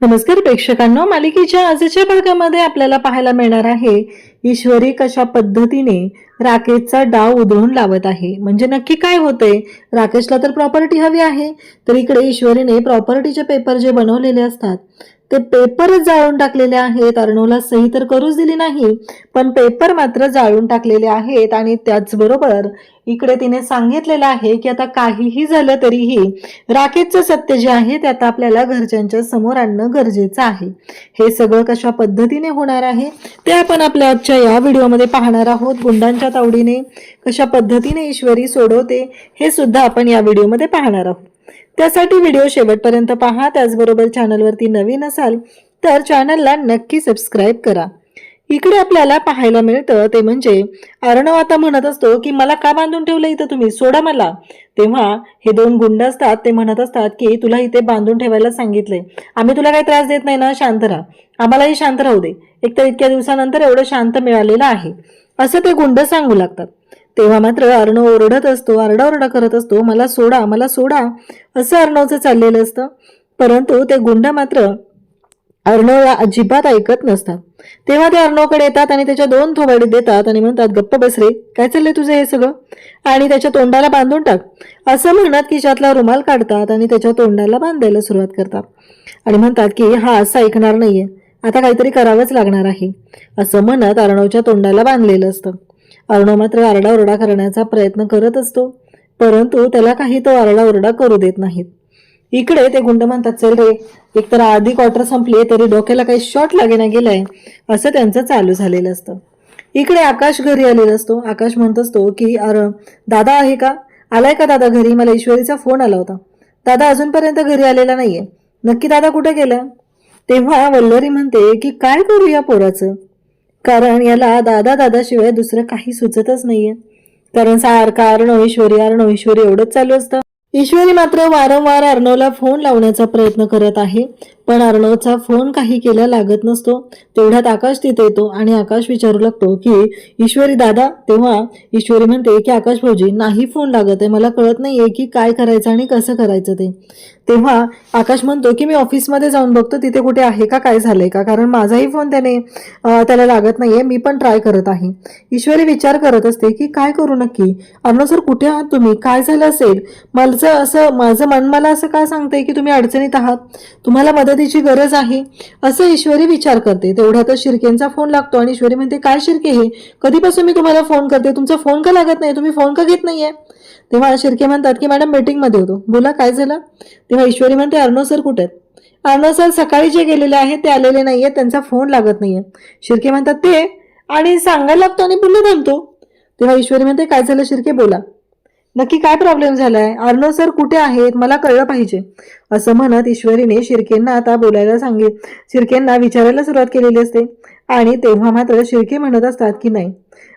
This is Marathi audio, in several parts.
नमस्कार प्रेक्षकांनो, मालिकेच्या आजच्या भागामध्ये आपल्याला पाहायला मिळणार आहे ईश्वरी कशा पद्धतीने राकेशचा डाव उधळून लावत आहे. म्हणजे नक्की काय होतंय. राकेशला तर प्रॉपर्टी हवी आहे, तर इकडे ईश्वरीने प्रॉपर्टीचे पेपर जे बनवलेले असतात ते पेपरच जाळून टाकलेले आहेत. अर्णवला सही तर करूच दिली नाही, पण पेपर मात्र जाळून टाकलेले आहेत. आणि त्याचबरोबर इकडे तिने सांगितलेलं आहे की आता काहीही झालं तरीही राकेशचं सत्य जे आहे ते आता आपल्याला घरच्यांच्या समोर आणणं गरजेचं आहे. हे सगळं कशा पद्धतीने होणार आहे ते आपण आपल्या आजच्या या व्हिडिओमध्ये पाहणार आहोत. गुंडांच्या तावडीने कशा पद्धतीने ईश्वरी सोडवते हे सुद्धा आपण या व्हिडिओमध्ये पाहणार आहोत. त्यासाठी व्हिडिओ शेवटपर्यंत पहा. त्याचबरोबर चॅनलवरती नवीन असाल तर चॅनलला नक्की सबस्क्राईब करा. इकडे आपल्याला पाहायला मिळतं ते म्हणजे अर्णव आता म्हणत असतो की मला का बांधून ठेवलं इथं, तुम्ही सोडा मला. तेव्हा हे दोन गुंड असतात ते म्हणत असतात की तुला इथे बांधून ठेवायला सांगितलंय, आम्ही तुला काही त्रास देत नाही ना, शांत राहा, आम्हालाही शांत राहू दे, एकतर इतक्या दिवसानंतर एवढं शांत मिळालेलं आहे असं ते गुंड सांगू लागतात. तेव्हा मात्र अर्णव ओरडत असतो, आरडाओरडा करत असतो, मला सोडा मला सोडा असं अर्णवचं चाललेलं असतं. परंतु ते गुंड मात्र अर्णवला अजिबात ऐकत नसतात. तेव्हा ते अर्णवकडे येतात आणि त्याच्या दोन थोबाडी देतात आणि म्हणतात गप्प बस रे, काय चाललंय तुझं हे सगळं, आणि त्याच्या तोंडाला बांधून टाक असं म्हणत खिशातला रुमाल काढतात आणि त्याच्या तोंडाला बांधायला सुरुवात करतात आणि म्हणतात की हा असं ऐकणार नाहीये, आता काहीतरी करावंच लागणार आहे असं म्हणत अर्णवच्या तोंडाला बांधलेलं असतं. अर्णव मात्र आरडाओरडा करण्याचा प्रयत्न करत असतो, परंतु त्याला काही तो आरडाओरडा करू देत नाहीत. इकडे ते गुंड म्हणतात चल रे, एकतर आधी क्वार्टर संपली तरी डोक्याला काही शॉट लागेना गेलाय असं त्यांचं चालू झालेलं असतं. इकडे आकाश घरी आलेला असतो. आकाश म्हणत असतो की दादा आहे का, आलाय का दादा घरी, मला ईश्वरीचा फोन आला होता, दादा अजूनपर्यंत घरी आलेला नाहीये, नक्की दादा कुठे गेला. तेव्हा वल्लरी म्हणते की काय करू या पोराचं, कारण याला दादा दादाशिवाय दुसरं काही सुचतच नाहीये, कारण सारखा अर्णव ईश्वरी एवढंच चालू असतं. ईश्वरी मात्र वारंवार अर्णवला फोन लावण्याचा प्रयत्न करत आहे, पण अर्णवचा फोन काही केला लागत नसतो. तेवढ्यात आकाश तिथे येतो आणि आकाश विचारू लागतो की ईश्वरी दादा. तेव्हा ईश्वरी म्हणते की आकाश भाऊजी नाही फोन लागत आहे, मला कळत नाहीये की काय करायचं आणि कसं करायचं ते. तेव्हा आकाश म्हणतो की मी ऑफिसमध्ये जाऊन बघतो तिथे कुठे आहे का, काय झालंय का, कारण माझाही फोन त्याला लागत नाहीये, मी पण ट्राय करत आहे. ईश्वरी विचार करत असते की काय करू नक्की, अर्णव सर कुठे आहात तुम्ही, काय झालं असेल, माझं मन मला असं काय सांगतंय की तुम्ही अडचणीत आहात, तुम्हाला मदतीची गरज आहे असं ईश्वरी विचार करते. तेवढ्यातच शिर्केंचा फोन लागतो आणि ईश्वरी म्हणते काय शिर्के, हे कधीपासून मी तुम्हाला फोन करते, तुमचा फोन का लागत नाही, तुम्ही फोन का घेत नाहीये. तेव्हा शिर्के म्हणतात की मॅडम मीटिंग मध्ये होतो, बोला काय झालं. तेव्हा ईश्वरी म्हणते अर्णव सर कुठे आहेत. अर्णव सर सकाळी जे गेलेले आहेत ते आलेले नाहीये, त्यांचा फोन लागत नाहीये. शिर्के म्हणतात ते, आणि सांगायला लागतो आणि पुन्हा थांबतो. तेव्हा ईश्वरी म्हणते काय झालं शिर्के, बोला नक्की काय प्रॉब्लेम झालाय, अर्णव सर कुठे आहेत, मला कळलं पाहिजे असं म्हणत ईश्वरीने शिर्केंना आता शिर्केंना विचारायला सुरुवात केलेली असते. आणि तेव्हा मात्र शिर्के म्हणत असतात की नाही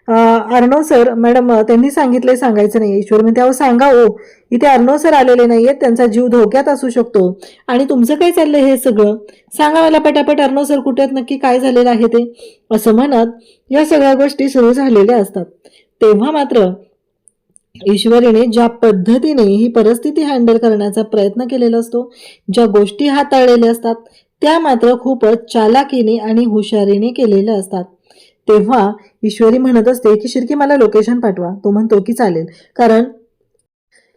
अर्णव सर, मॅडम त्यांनी सांगितलंय सांगायचं नाही. ईश्वरी म्हणते अहो सांगा ओ, इथे अर्णव सर आलेले नाहीयेत, त्यांचा जीव धोक्यात असू शकतो, आणि तुमचं काय चाललंय हे सगळं, सांगा मला पटापट अर्णव सर कुठे आहेत, नक्की काय झालेलं आहे ते असं म्हणत या सगळ्या गोष्टी सुरू झालेल्या असतात. तेव्हा मात्र ईश्वरीने ज्या पद्धतीने ही परिस्थिती हँडल करण्याचा प्रयत्न केलेला असतो, ज्या गोष्टी हाताळलेल्या असतात त्या मात्र खूपच चालाकीने आणि हुशारीने केलेल्या असतात. तेव्हा ईश्वरी म्हणत असते की शिर्के मला लोकेशन पाठवा. तो म्हणतो की चालेल, कारण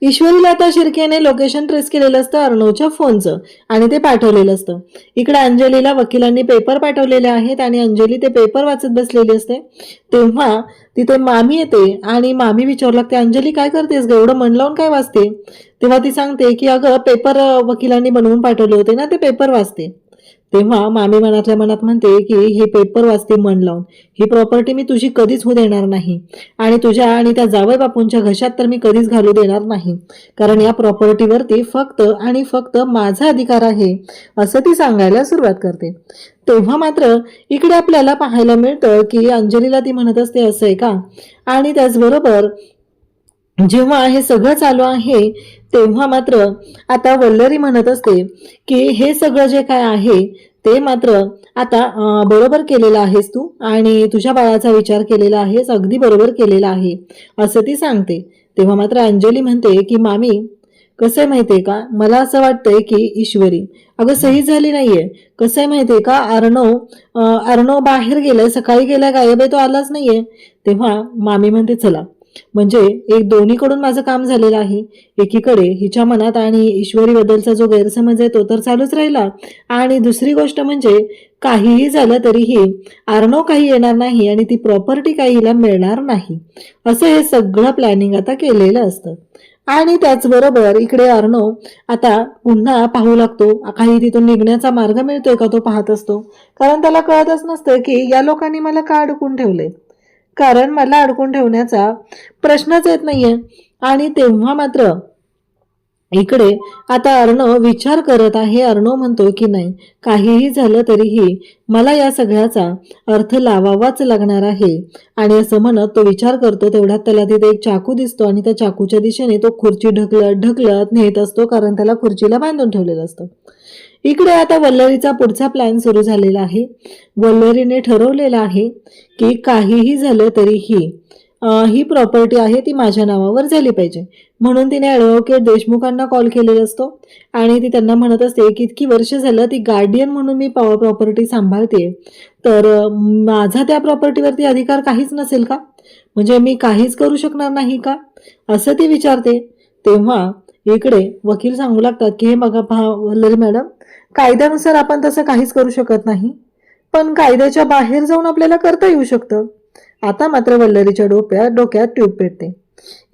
ईश्वरीला आता शिर्केने लोकेशन ट्रेस केलेलं असतं अर्णवच्या फोनचं आणि ते पाठवलेलं असतं. इकडे अंजलीला वकिलांनी पेपर पाठवलेले आहेत आणि अंजली ते पेपर वाचत बसलेली असते. तेव्हा तिथे मामी येते आणि मामी विचारू लागते अंजली काय करतेस ग, एवढं मन लावून काय वाचते. तेव्हा ती सांगते की अगं पेपर वकिलांनी बनवून पाठवले होते ना, ते पेपर वाचते. तेव्हा मामी मनातल्या मनात म्हणते की हे पेपर वाचते मन लावून, ही प्रॉपर्टी मी तुझी कधीच होऊ देणार नाही, आणि तुझ्या आणि त्या जावई बापूंच्या घशात तर मी कधीच घालू देणार नाही, कारण या प्रॉपर्टीवरती फक्त आणि फक्त माझा अधिकार आहे असं ती सांगायला सुरुवात करते. तेव्हा मात्र इकडे आपल्याला पाहायला मिळतं की अंजलीला ती म्हणत असते असं आहे का. आणि त्याचबरोबर जेव्हा हे सगळं चालू आहे तेव्हा मात्र आता वल्लरी म्हणत असते की हे सगळं जे काय आहे ते मात्र आता बरोबर केलेलं आहेस तू, आणि तुझ्या बाळाचा विचार केलेला आहेस, अगदी बरोबर केलेला आहे असं ती सांगते. तेव्हा मात्र अंजली म्हणते की मामी कसं आहे माहितीये का, मला असं वाटतंय की ईश्वरी अगं सही झाली नाहीये. कसं आहे माहितीये का, अर्णव बाहेर गेलाय, सकाळी गेलाय, गायब आहे, तो आलाच नाहीये. तेव्हा मामी म्हणते चला, म्हणजे एक दोन्हीकडून माझं काम झालेलं आहे. एकीकडे हिच्या मनात आणि ईश्वरीबद्दलचा जो गैरसमज आहे तो तर चालूच राहिला, आणि दुसरी गोष्ट म्हणजे काहीही झालं तरीही अर्णव काही येणार नाही आणि ती प्रॉपर्टी काही हिला मिळणार नाही, असं हे सगळं प्लॅनिंग आता केलेलं असतं. आणि त्याचबरोबर इकडे अर्णव आता पुन्हा पाहू लागतो, काही तिथून निघण्याचा मार्ग मिळतोय का तो पाहत असतो. कारण त्याला कळतच नसतं की या लोकांनी मला का अडकून ठेवले, कारण मला अडकून ठेवण्याचा प्रश्नच येत नाहीये. आणि तेव्हा मात्र इकडे आता अर्णव विचार करत आहे. अर्णव म्हणतो की नाही, काहीही झालं तरीही मला या सगळ्याचा अर्थ लावावाच लागणार आहे. आणि असं म्हणत तो विचार करतो, तेवढ्यात त्याला तिथे एक चाकू दिसतो आणि त्या चाकूच्या दिशेने तो खुर्ची ढकलत ढकलत नेत असतो, कारण त्याला खुर्चीला बांधून ठेवलेलं असतं. इकडे आता वल्लरीचा पुढचा प्लॅन सुरू झालेला आहे. वल्लरीने ठरवलेलं आहे की काहीही झालं तरीही ही प्रॉपर्टी आहे ती माझ्या नावावर झाली पाहिजे. म्हणून तिने ॲडव्होकेट देशमुखांना कॉल केलेला असतो आणि ती त्यांना म्हणत असते की इतकी वर्ष झालं ती गार्डियन म्हणून मी प्रॉपर्टी सांभाळते, तर माझा त्या प्रॉपर्टीवरती अधिकार काहीच नसेल का, म्हणजे मी काहीच करू शकणार नाही का, असं ती विचारते. तेव्हा इकडे वकील सांगू लागतात की हे बघा पहा वल्लरी मॅडम, कायद्यानुसार आपण तसं काहीच करू शकत नाही, पण कायद्याच्या बाहेर जाऊन आपल्याला करता येऊ शकतं. आता मात्र वल्लरीच्या डोक्यात ट्यूब पेटते.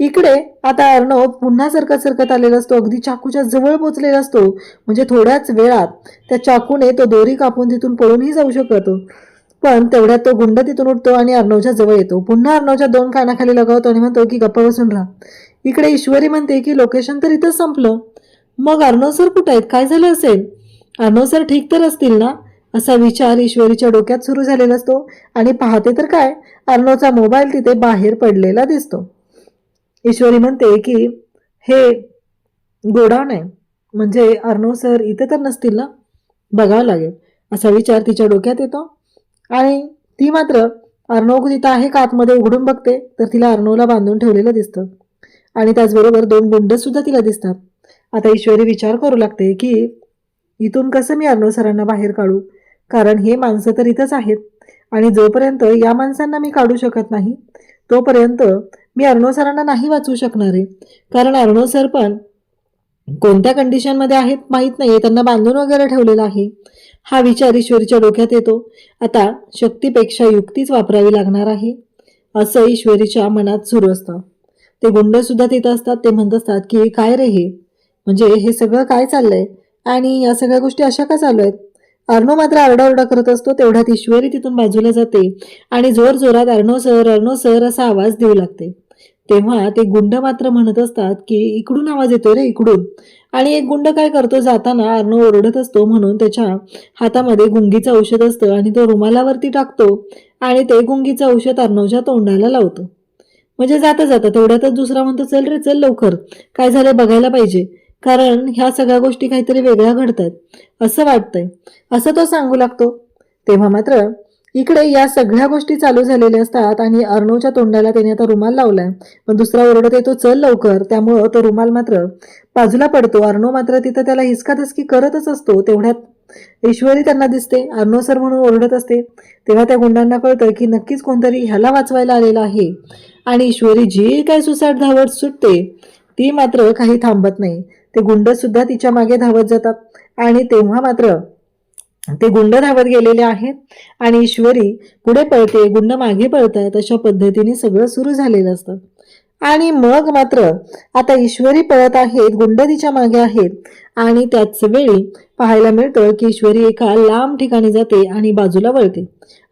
इकडे आता अर्णव पुन्हा सरकत सरकत आलेला असतो, अगदी चाकूच्या जवळ पोचलेला असतो, म्हणजे थोड्याच वेळात त्या चाकूने तो दोरी कापून तिथून पळूनही जाऊ शकतो. पण तेवढ्यात तो गुंड तिथून उठतो आणि अर्णवच्या जवळ येतो. पुन्हा अर्णवच्या दोन कानाखाली लगावतो आणि म्हणतो की गप्पा बसून राहा. इकडे ईश्वरी म्हणते की लोकेशन तर इथंच संपलं, मग अर्णव सर कुठे आहेत, काय झालं असेल, अर्णव सर ठीक तर असतील ना, असा विचार ईश्वरीच्या डोक्यात सुरू झालेला असतो. आणि पाहते तर काय, अर्णवचा मोबाईल तिथे बाहेर पडलेला दिसतो. ईश्वरी म्हणते की हे गोडाऊन आहे, म्हणजे अर्णव सर इथे तर नसतील ना, बघावं लागेल, असा विचार तिच्या डोक्यात येतो. आणि ती मात्र अर्णव तिथं आहे का आतमध्ये उघडून बघते, तर तिला अर्णवला बांधून ठेवलेलं दिसतं आणि त्याचबरोबर दोन गुंड सुद्धा तिला दिसतात. आता ईश्वरी विचार करू लागते की इथून कसं मी अर्णव सरांना बाहेर काढू, कारण हे माणसं तर इथंच आहेत आणि जोपर्यंत या माणसांना मी काढू शकत नाही तोपर्यंत मी अर्णव सरांना नाही वाचवू शकणार आहे, कारण अर्णव सर पण कोणत्या कंडिशनमध्ये आहेत माहीत नाही, त्यांना बांधून वगैरे ठेवलेलं आहे. हा विचार ईश्वरीच्या डोक्यात येतो. आता शक्तीपेक्षा युक्तीच वापरावी लागणार आहे, असं ईश्वरीच्या मनात सुरू असतं. ते गुंड सुद्धा तिथं असतात. ते म्हणत असतात की काय रे हे, म्हणजे हे सगळं काय चाललंय आणि या सगळ्या गोष्टी अशा का चालू आहेत. अर्णव मात्र आरडाओरडा करत असतो. तेवढ्यात ईश्वरी तिथून बाजूला जाते आणि जोर जोरात अर्णव सर असा आवाज देऊ लागते. तेव्हा ते गुंड मात्र म्हणत असतात की इकडून आवाज येतोय रे, इकडून. आणि एक गुंड काय करतो, जाताना अर्णव ओरडत असतो म्हणून त्याच्या हातामध्ये गुंगीचं औषध असतं आणि तो रुमालावरती टाकतो आणि ते गुंगीचं औषध अर्णवच्या तोंडाला लावतो. म्हणजे जाता जाता तेवढ्यातच दुसरा म्हणतो चल रे चल लवकर, काय झालंय बघायला पाहिजे, कारण ह्या सगळ्या गोष्टी काहीतरी वेगळ्या घडतात असं वाटतंय, असं तो सांगू लागतो. तेव्हा मात्र इकडे या सगळ्या गोष्टी चालू झालेल्या असतात आणि अर्णवच्या तोंडाला त्याने आता रुमाल लावलाय, पण दुसरा ओरडत येतो चल लवकर, त्यामुळं तो रुमाल मात्र बाजूला पडतो. अर्णव मात्र तिथं त्याला हिसकाधसकी करतच असतो. तेवढ्यात ईश्वरी त्यांना दिसते, अर्णव सर म्हणून ओरडत असते. तेव्हा त्या गुंडांना कळतं की नक्कीच कोणतरी ह्याला वाचवायला आलेला आहे आणि ईश्वरी जी काय सुसाट धावत सुटते ती मात्र काही थांबत नाही. ते गुंड सुद्धा तिच्या मागे धावत जातात आणि तेव्हा मात्र ते गुंड धावत गेलेले आहेत आणि ईश्वरी पुढे पळते, गुंड मागे पळतायत. अशा पद्धतीने सगळं सुरू झालेलं असतं. आणि मग मात्र आता ईश्वरी पळत आहेत, गुंड तिच्या मागे आहेत आणि त्याच वेळी पाहायला मिळतं की ईश्वरी एका लांब ठिकाणी जाते आणि बाजूला वळते.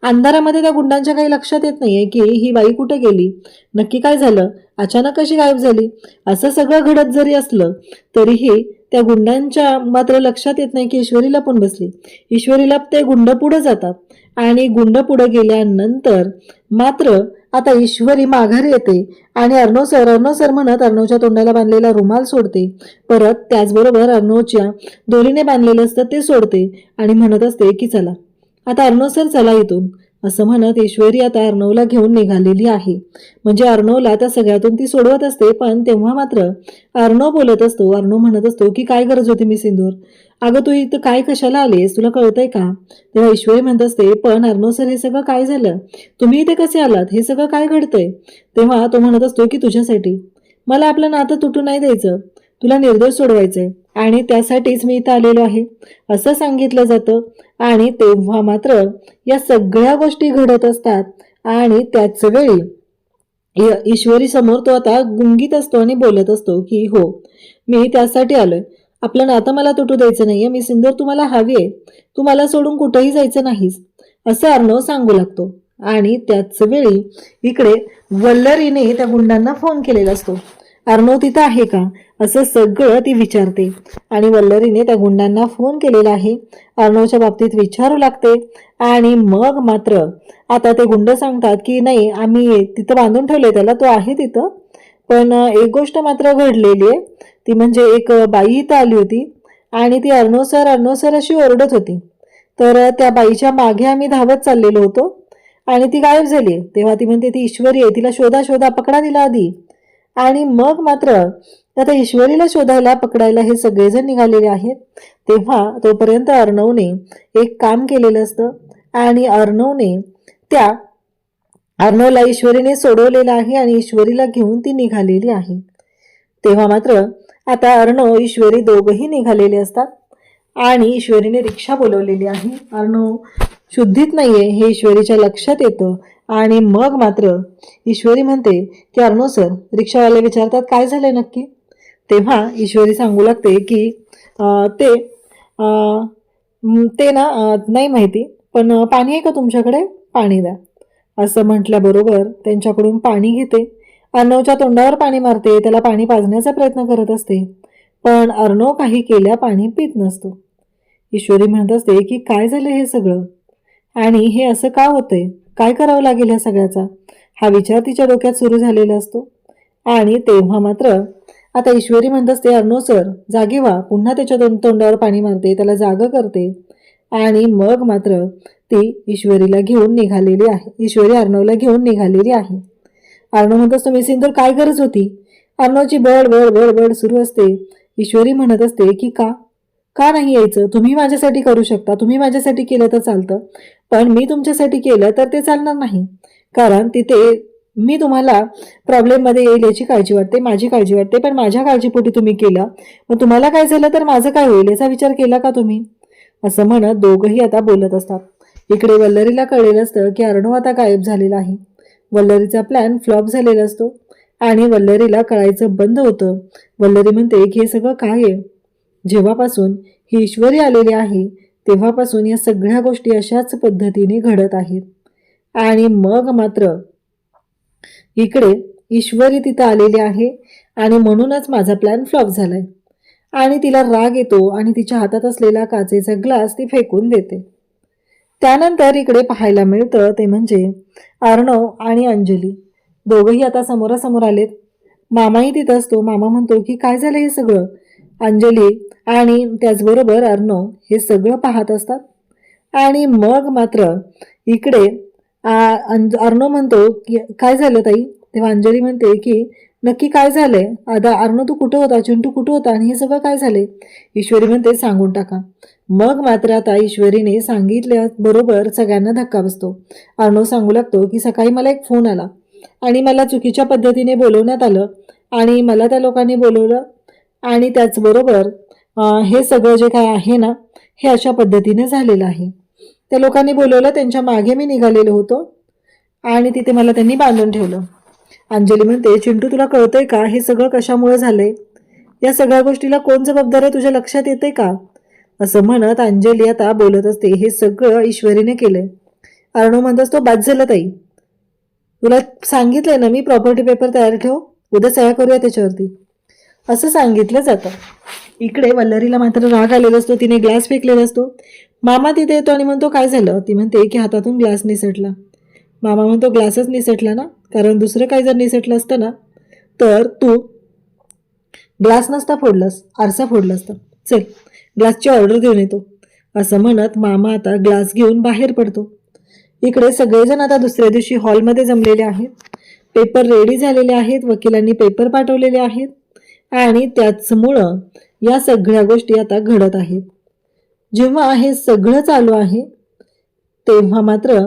अंधारामध्ये त्या गुंडांच्या काही लक्षात येत नाहीये की ही बाई कुठे गेली, नक्की काय झालं, अचानक कशी गायब झाली. असं सगळं घडत जरी असलं तरीही त्या गुंडांच्या मात्र लक्षात येत नाही की ईश्वरी लपून बसली. ईश्वरीला ते गुंड पुढे जातात आणि गुंड पुढे गेल्यानंतर मात्र आता ईश्वरी माघारी येते आणि अर्णव सर म्हणत अर्णवच्या तोंडाला बांधलेला रुमाल सोडते. परत त्याचबरोबर अर्णवच्या दोरीने बांधलेलं असतं ते सोडते आणि म्हणत असते की चला आता अर्णव सर चला इथून, असं म्हणत ईश्वरी आता अर्णवला घेऊन निघालेली आहे. म्हणजे अर्णवला त्या सगळ्यातून ती सोडवत असते. पण तेव्हा मात्र अर्णव बोलत असतो. अर्णव म्हणत असतो की काय गरज होती मी सिंदूर, अगं तू इथं काय कशाला आलीस, तुला कळतंय का? तेव्हा ईश्वरी म्हणत असते पण अर्णव सर हे सगळं काय झालं, तुम्ही इथे कसे आलात, हे सगळं काय घडतंय? तेव्हा तो म्हणत असतो की तुझ्यासाठी, मला आपलं नातं तुटू नाही द्यायचं, तुला निर्दोष सोडवायचंय आणि त्यासाठीच मी इथं आलेलो आहे असं सांगितलं जातं. आणि तेव्हा मात्र या सगळ्या गोष्टी घडत असतात आणि त्याच वेळी ईश्वरी समोर तो आता गुंगीत असतो आणि बोलत असतो की हो मी त्यासाठी आलोय, आपलं नातं मला तुटू द्यायचं नाहीये, मी सिंदूर तुम्हाला हवी आहे, तू मला सोडून कुठेही जायचं नाहीस असं अर्णव सांगू लागतो. आणि त्याच वेळी इकडे वल्लरीने त्या गुंडांना फोन केलेला असतो. अर्णव तिथं आहे का असं सगळं ती विचारते आणि वल्लरीने त्या गुंडांना फोन केलेला आहे अर्णवच्या बाबतीत विचारू लागते. आणि मग मात्र आता ते गुंड सांगतात की नाही आम्ही तिथं बांधून ठेवलंय त्याला, तो आहे तिथं, पण एक गोष्ट मात्र घडलेली आहे, ती म्हणजे एक बाई इथं आली होती आणि ती अर्णव सर अशी ओरडत होती. तर त्या बाईच्या मागे आम्ही धावत चाललेलो होतो आणि ती गायब झाली. तेव्हा ती म्हणते ती ईश्वरी आहे, तिला शोधा शोधा, पकडा तिला आधी. आणि मग मात्र आता ईश्वरीला शोधायला पकडायला हे सगळेजण निघालेले आहेत. तेव्हा तोपर्यंत अर्णवने एक काम केलेलं असतं आणि अर्णवला ईश्वरीने सोडवलेलं आहे आणि ईश्वरीला घेऊन ती निघालेली आहे. तेव्हा मात्र आता अर्णव ईश्वरी दोघंही निघालेले असतात आणि ईश्वरीने रिक्षा बोलवलेली आहे. अर्णव शुद्धीत नाहीये हे ईश्वरीच्या लक्षात येतं आणि मग मात्र ईश्वरी म्हणते की अर्णव सर, रिक्षावाले विचारतात काय झालंय नक्की. तेव्हा ईश्वरी सांगू लागते की ते ना नाही माहिती, पण पाणी आहे का तुमच्याकडे, पाणी द्या असं म्हटल्याबरोबर त्यांच्याकडून पाणी घेते. अर्णवच्या तोंडावर पाणी मारते, त्याला पाणी पाजण्याचा प्रयत्न करत असते, पण अर्णव काही केल्या पाणी पित नसतो. ईश्वरी म्हणत असते की काय झालं हे सगळं आणि हे असं का होतंय, काय करावं लागेल ह्या सगळ्याचा, हा विचार तिच्या डोक्यात सुरू झालेला असतो. आणि तेव्हा मात्र आता ईश्वरी म्हणत असते अर्णव सर जागे व्हा, पुन्हा त्याच्या तोंडावर पाणी मारते, त्याला जाग करते. आणि मग मात्र ती ईश्वरीला घेऊन निघालेली आहे, ईश्वरी अर्णवला घेऊन निघालेली आहे. अर्णव म्हणत असतो मी सिंदूर काय गरज होती, अर्णवची बड बड बड बड सुरू असते. ईश्वरी म्हणत असते की का नाही यायचं, तुम्ही माझ्यासाठी करू शकता, तुम्ही माझ्यासाठी केलं तर चालतं, पण मी तुमच्यासाठी केलं तर ते चालणार नाही, कारण तिथे मी तुम्हाला प्रॉब्लेममध्ये येईल याची काळजी वाटते, माझी काळजी वाटते, पण माझ्या काळजीपोटी तुम्ही केलं, मग तुम्हाला काय झालं तर माझं काय होईल याचा विचार केला का तुम्ही, असं म्हणत दोघंही आता बोलत असतात. इकडे वल्लरीला कळलेलं असतं की अर्णव आता गायब झालेला आहे. वल्लरीचा प्लॅन फ्लॉप झालेला असतो आणि वल्लरीला कळायचं बंद होतं. वल्लरी म्हणते की हे सगळं काय आहे, जेव्हापासून ही ईश्वरी आलेली आहे तेव्हापासून या सगळ्या गोष्टी अशाच पद्धतीने घडत आहेत. आणि मग मात्र इकडे ईश्वरी तिथं आलेली आहे आणि म्हणूनच माझा प्लॅन फ्लॉप झालाय. आणि तिला राग येतो आणि तिच्या हातात असलेला काचेचा ग्लास ती फेकून देते. त्यानंतर इकडे पाहायला मिळतं ते म्हणजे अर्णव आणि अंजली दोघंही आता समोरासमोर आलेत. मामाही तिथं असतो. मामा म्हणतो की काय झालं हे सगळं. अंजली आणि त्याचबरोबर अर्णव हे सगळं पाहत असतात. आणि मग मात्र इकडे अर्णव म्हणतो की काय झालं ताई. तेव्हा अंजली म्हणते की नक्की काय झालंय, आता अर्णव तू कुठं होता, चिंटू कुठं होता आणि हे सगळं काय झालंय. ईश्वरी म्हणते सांगून टाका. मग मात्र आता ईश्वरीने सांगितल्याबरोबर सगळ्यांना धक्का बसतो. अर्णव सांगू लागतो की सकाळी मला एक फोन आला आणि मला चुकीच्या पद्धतीने बोलवण्यात आलं आणि मला त्या लोकांनी बोलवलं आणि त्याचबरोबर हे सगळं जे काय आहे ना हे अशा पद्धतीने झालेलं आहे. त्या लोकांनी बोलवलं, त्यांच्या मागे मी निघालेलो होतो आणि तिथे मला त्यांनी बांधून ठेवलं. अंजली म्हणते चिंटू तुला कळतंय का हे सगळं कशामुळे झालंय, या सगळ्या गोष्टीला कोण जबाबदार आहे तुझ्या लक्षात येते का. असं म्हणत अंजली आता बोलत असते हे सगळं ईश्वरीने केलंय. अर्णव म्हणत असतो बाद झालं ताई, तुला सांगितलंय ना मी प्रॉपर्टी पेपर तयार ठेव, उद्या सह्या करूया त्याच्यावरती, असं सांगितलं जातं. इकडे वल्लरीला मात्र राग आलेला असतो. तिने ग्लास फेकलेला असतो. मामा तिथे येतो आणि म्हणतो काय झालं. ती म्हणते की हातातून ग्लास निसटला. मामा म्हणतो ग्लासच निसटला ना, कारण दुसरं काही जर निसटलं असतं ना तर तू ग्लास नसता फोडलास, आरसा फोडला असता, चल ग्लासची ऑर्डर देऊन येतो. असं म्हणत मामा आता ग्लास घेऊन बाहेर पडतो. इकडे सगळेजण आता दुसऱ्या दिवशी हॉलमध्ये जमलेले आहेत. पेपर रेडी झालेले आहेत, वकिलांनी पेपर पाठवलेले आहेत आणि त्याचमुळं या सगळ्या गोष्टी आता घडत आहेत. जेव्हा हे सगळं चालू आहे तेव्हा मात्र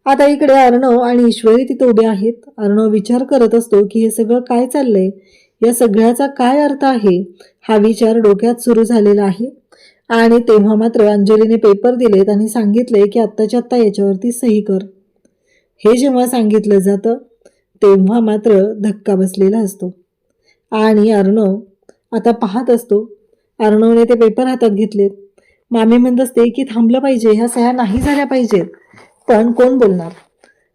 आता इकडे अर्णव आणि ईश्वरी तिथे उभे आहेत. अर्णव विचार करत असतो की हे सगळं काय चाललंय, या सगळ्याचा काय अर्थ आहे, हा विचार डोक्यात सुरू झालेला आहे. आणि तेव्हा मात्र अंजलीने पेपर दिलेत आणि सांगितले की आत्ताच्या आत्ता याच्यावरती सही कर. हे जेव्हा सांगितलं जातं तेव्हा मात्र धक्का बसलेला असतो आणि अर्णव आता पाहत असतो. अर्णवने ते पेपर हातात घेतलेत. मामी म्हणत असते की थांबलं पाहिजे, ह्या सह्या नाही झाल्या पाहिजेत, पण कोण बोलणार.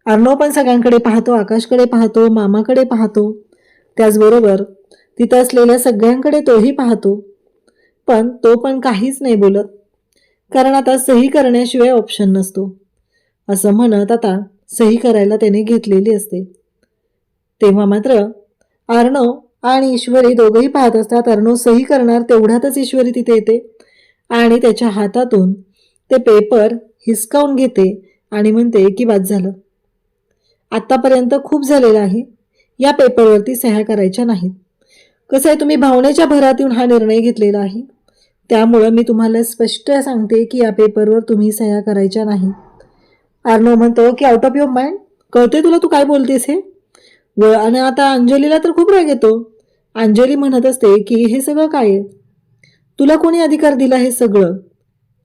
अर्णव पण सगळ्यांकडे पाहतो, आकाशकडे पाहतो, मामाकडे पाहतो, त्याचबरोबर तिथं असलेल्या सगळ्यांकडे तोही पाहतो, पण तो पण काहीच नाही बोलत, कारण आता सही करण्याशिवाय ऑप्शन नसतो. असं म्हणत आता सही करायला त्याने घेतलेली असते. तेव्हा मात्र अर्णव आणि ईश्वरी दोघंही पाहत असतात. अर्णव सही करणार तेवढ्यातच ईश्वरी तिथे येते आणि त्याच्या हातातून ते पेपर हिसकावून घेते आणि म्हणते की बाद झालं, आत्तापर्यंत खूप झालेलं आहे, या पेपरवरती सह्या करायच्या नाहीत. कसं आहे, तुम्ही भावनेच्या भरात येऊन हा निर्णय घेतलेला आहे, त्यामुळं मी तुम्हाला स्पष्ट सांगते की या पेपरवर तुम्ही सह्या करायच्या नाही. अर्णव म्हणतो की आउट ऑफ युअर माइंड, कळते तुला तू काय बोलतेस हे. आणि आता अंजलीला तर खूप राग येतो. अंजली म्हणत असते की हे सगळं काय आहे, तुला कोणी अधिकार दिला हे सगळं,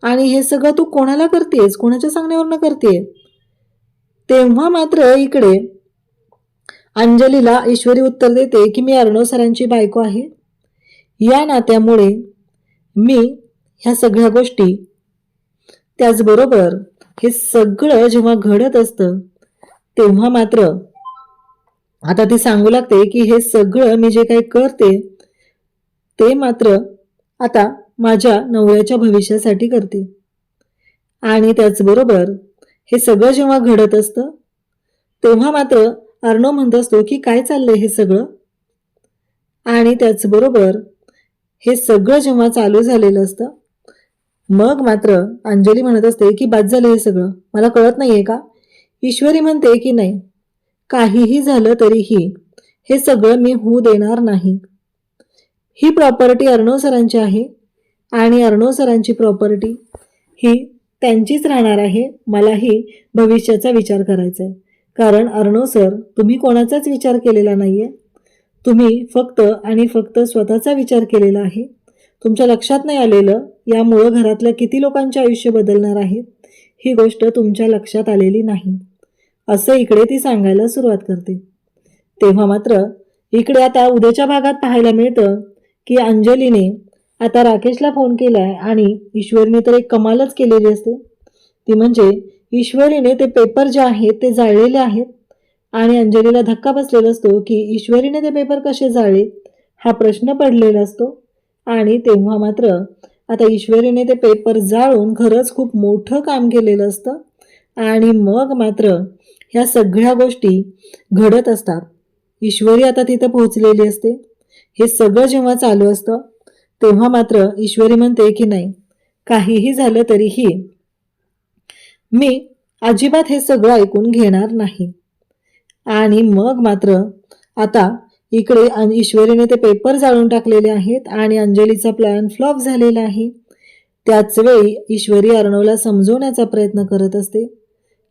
आणि हे सगळं तू कोणाला करतेस, कोणाच्या सांगण्यावरनं करते. तेव्हा मात्र इकडे अंजलीला ईश्वरी उत्तर देते की मी अर्णव सरांची बायको आहे, या नात्यामुळे मी ह्या सगळ्या गोष्टी, त्याचबरोबर हे सगळं जेव्हा घडत असतं तेव्हा मात्र आता ती सांगू लागते की हे सगळं मी जे काही करते ते मात्र आता माझ्या नवऱ्याच्या भविष्यासाठी करते. आणि त्याचबरोबर हे सगळं जेव्हा घडत असतं तेव्हा मात्र अर्णव म्हणत असतो की काय चाललंय हे सगळं. आणि त्याचबरोबर हे सगळं जेव्हा चालू झालेलं असतं मग मात्र अंजली म्हणत असते की बाद झालं हे सगळं, मला कळत नाहीये का. ईश्वरी म्हणते की नाही, काहीही झालं तरीही हे सगळं मी होऊ देणार नाही. ही प्रॉपर्टी अर्णव सरांची आहे आणि अर्णव सरांची प्रॉपर्टी ही त्यांचीच राहणार आहे. मलाही भविष्याचा विचार करायचा आहे, कारण अर्णव सर तुम्ही कोणाचाच विचार केलेला नाहीये, तुम्ही फक्त आणि फक्त स्वतःचा विचार केलेला आहे. तुमच्या लक्षात नाही आलेलं, यामुळं घरातल्या किती लोकांचे आयुष्य बदलणार आहे ही गोष्ट तुमच्या लक्षात आलेली नाही, असं इकडे ती सांगायला सुरुवात करते. तेव्हा मात्र इकडे आता उद्याच्या भागात पाहायला मिळतं की अंजलीने आता राकेशला फोन केलाय आणि ईश्वरीने तर एक कमालच केलेली असते. ती म्हणजे ईश्वरीने ते पेपर जे आहेत ते जाळलेले आहेत आणि अंजलीला धक्का बसलेला असतो की ईश्वरीने ते पेपर कसे जाळले हा प्रश्न पडलेला असतो. आणि तेव्हा मात्र आता ईश्वरीने ते पेपर जाळून खरंच खूप मोठं काम केलेलं असतं आणि मग मात्र ह्या सगळ्या गोष्टी घडत असतात. ईश्वरी आता तिथं पोहोचलेली असते. हे सगळं जेव्हा चालू असतं तेव्हा मात्र ईश्वरी म्हणते की नाही, काहीही झालं तरीही मी अजिबात हे सगळं ऐकून घेणार नाही. आणि मग मात्र आता इकडे ईश्वरीने ते पेपर जाळून टाकलेले आहेत आणि अंजलीचा प्लॅन फ्लॉप झालेला आहे. त्याच वेळी ईश्वरी अर्णवला समजवण्याचा प्रयत्न करत असते.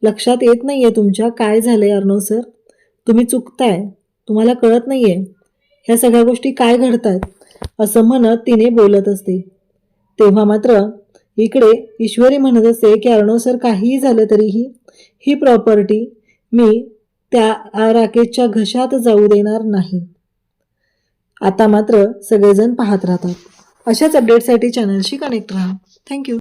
लक्षात येत नाहीये तुमच्या काय झालंय अर्णव सर, तुम्ही चुकताय, तुम्हाला कळत नाहीये ह्या सगळ्या गोष्टी काय घडतायत, असं म्हणत तिने बोलत असते. तेव्हा मात्र इकडे ईश्वरी म्हणत असते की अर्णव सर काहीही झालं तरीही ही प्रॉपर्टी मी त्या राकेशच्या घशात जाऊ देणार नाही. आता मात्र सगळेजण पाहत राहतात. अशाच अपडेटसाठी चॅनलशी कनेक्ट राहा. थँक्यू.